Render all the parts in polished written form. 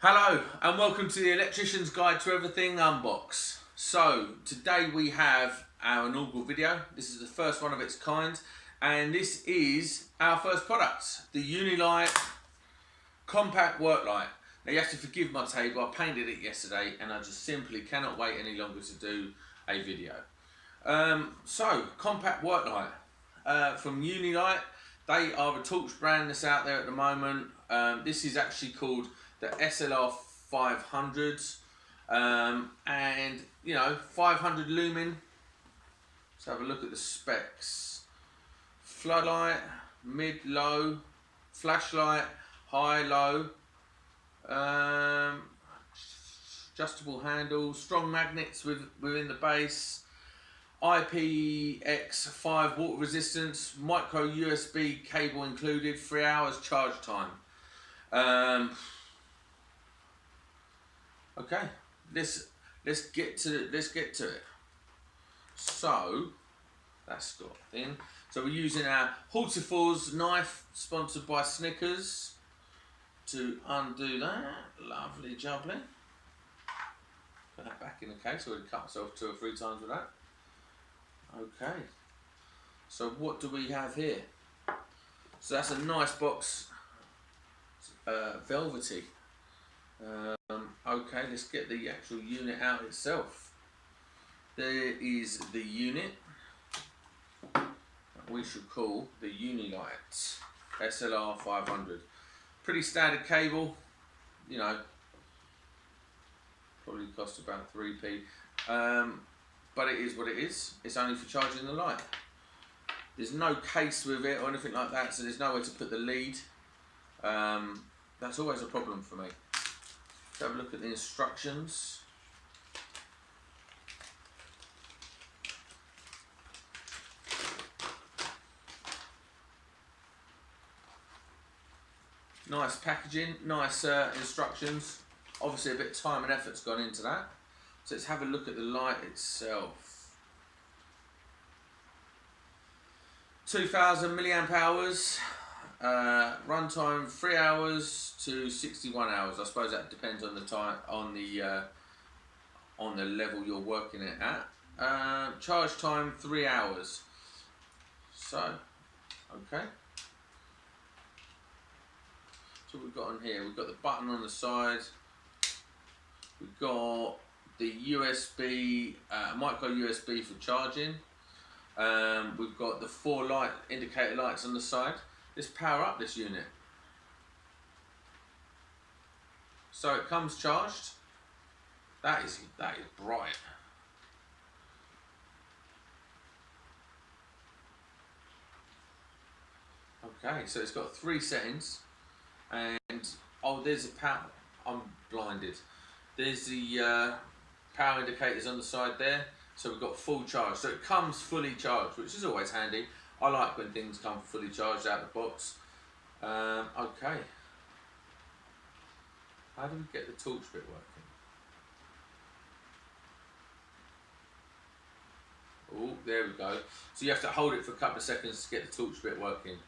Hello and welcome to the Electrician's Guide to Everything Unbox. So today we have our inaugural video. This is the first one of its kind and this is our first product, the UniLite compact work light. Now you have to forgive my table, I painted it yesterday and I just simply cannot wait any longer to do a video. So compact work light from UniLite. They are a torch brand that's out there at the moment. This is actually called the SLR-500, and you know, 500 lumen. Let's have a look at the specs. Floodlight, mid, low, flashlight, high, low, adjustable handles, strong magnets within the base, IPX5 water resistance, micro USB cable included, 3 hours charge time. Okay, let's get to it. So that's got in. So we're using our Hortifors knife, sponsored by Snickers, to undo that. Lovely jubbly. Put that back in the case. So we'd cut ourselves 2 or 3 times with that. Okay. So what do we have here? So that's a nice box, velvety. Okay, let's get the actual unit out itself. There is the unit that we should call the UniLite SLR-500. Pretty standard cable, you know, probably cost about 3p, but it is what it is. It's only for charging the light. There's no case with it or anything like that, so there's nowhere to put the lead. That's always a problem for me. Let's have a look at the instructions. Nice packaging, nice instructions. Obviously a bit of time and effort's gone into that. So let's have a look at the light itself. 2000 milliamp hours. Runtime 3 hours to 61 hours. I suppose that depends on the time, on the level you're working it at. Charge time 3 hours. So, okay. So we've got on here. We've got the button on the side. We've got the USB, micro USB for charging. We've got the 4 light indicator lights on the side. Let's power up this unit. So it comes charged. That is bright. Okay, so it's got 3 settings, and oh, there's a power. I'm blinded. There's the power indicators on the side there. So we've got full charge. So it comes fully charged, which is always handy. I like when things come fully charged out of the box. Okay. How do we get the torch bit working? Oh, there we go. So you have to hold it for a couple of seconds to get the torch bit working.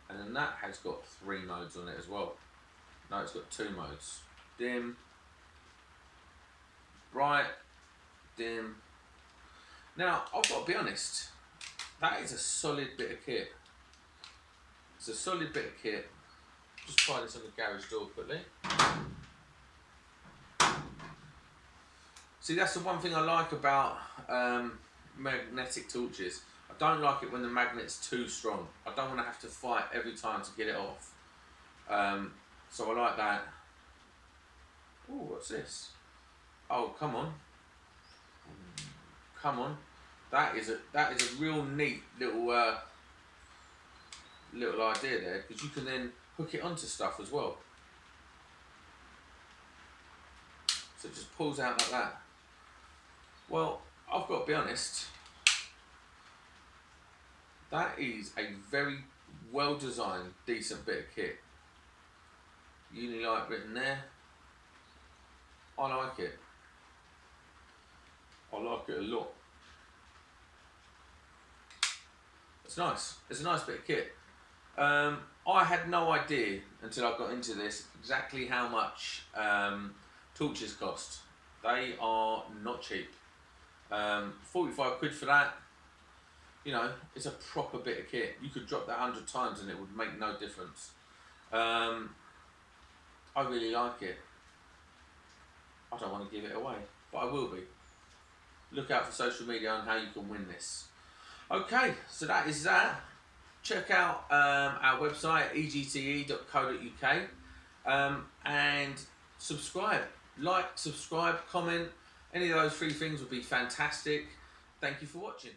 And then that has got 3 modes on it as well. No, it's got 2 modes. Dim, bright, dim. Now, I've got to be honest, that is a solid bit of kit. It's a solid bit of kit. Just try this on the garage door quickly. See, that's the one thing I like about magnetic torches. I don't like it when the magnet's too strong. I don't want to have to fight every time to get it off. So I like that. Oh, what's this? Oh, come on. Come on. That is a real neat little little idea there, because you can then hook it onto stuff as well. So it just pulls out like that. Well, I've got to be honest, that is a very well designed, decent bit of kit. UniLite written there. I like it. I like it a lot. It's nice. It's a nice bit of kit. I had no idea until I got into this exactly how much torches cost. They are not cheap. 45 quid for that. You know, it's a proper bit of kit. You could drop that 100 times and it would make no difference. I really like it. I don't want to give it away, but I will be. Look out for social media on how you can win this. Okay, so that is that. Check out our website, egte.co.uk, and subscribe. Like, subscribe, comment. Any of those three things would be fantastic. Thank you for watching.